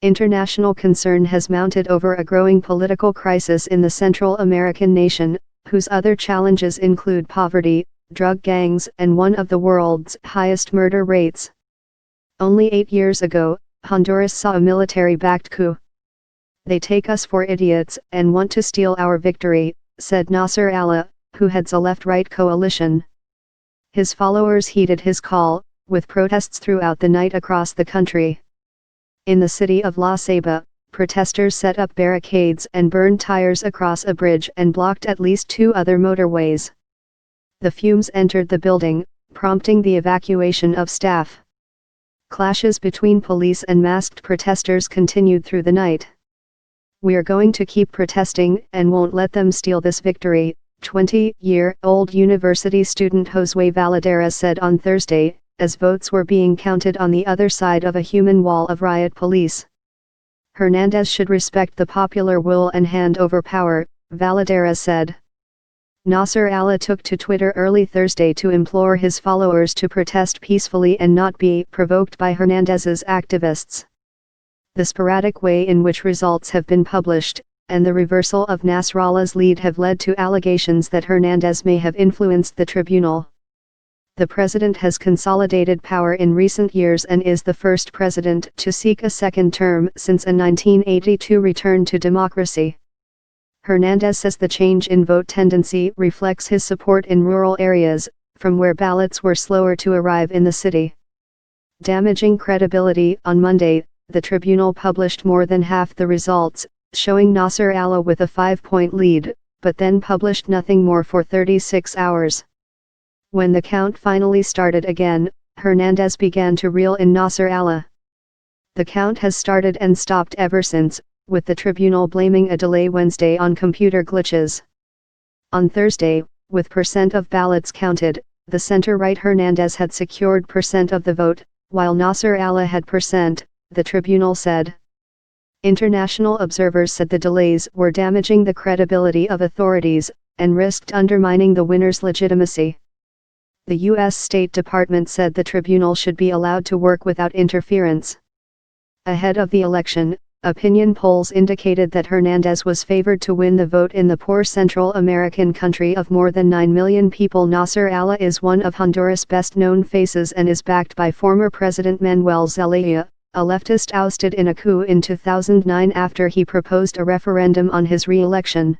International concern has mounted over a growing political crisis in the Central American nation, whose other challenges include poverty, drug gangs, and one of the world's highest murder rates. Only 8 years ago, Honduras saw a military-backed coup. "They take us for idiots and want to steal our victory," said Nasser Allah, who heads a left-right coalition. His followers heeded his call, with protests throughout the night across the country. In the city of La Ceiba, protesters set up barricades and burned tires across a bridge and blocked at least 2 other motorways. The fumes entered the building, prompting the evacuation of staff. Clashes between police and masked protesters continued through the night. "We're going to keep protesting and won't let them steal this victory," 20-year-old university student Josue Valladera said on Thursday, as votes were being counted on the other side of a human wall of riot police. "Hernandez should respect the popular will and hand over power," Valladera said. Nasser Allah took to Twitter early Thursday to implore his followers to protest peacefully and not be provoked by Hernandez's activists. The sporadic way in which results have been published, and the reversal of Nasrallah's lead have led to allegations that Hernandez may have influenced the tribunal. The president has consolidated power in recent years and is the first president to seek a second term since a 1982 return to democracy. Hernandez says the change in vote tendency reflects his support in rural areas, from where ballots were slower to arrive in the city. Damaging credibility. On Monday, the tribunal published more than half the results, showing Nasser Allah with a 5-point lead, but then published nothing more for 36 hours. When the count finally started again, Hernandez began to reel in Nasser Allah. The count has started and stopped ever since, with the tribunal blaming a delay Wednesday on computer glitches. On Thursday, with percent of ballots counted, the center-right Hernandez had secured percent of the vote, while Nasser Allah had percent, the tribunal said. International observers said the delays were damaging the credibility of authorities, and risked undermining the winner's legitimacy. The U.S. State Department said the tribunal should be allowed to work without interference. Ahead of the election, opinion polls indicated that Hernandez was favored to win the vote in the poor Central American country of more than 9 million people. Nasser Allah is one of Honduras' best-known faces and is backed by former President Manuel Zelaya, a leftist ousted in a coup in 2009 after he proposed a referendum on his re-election.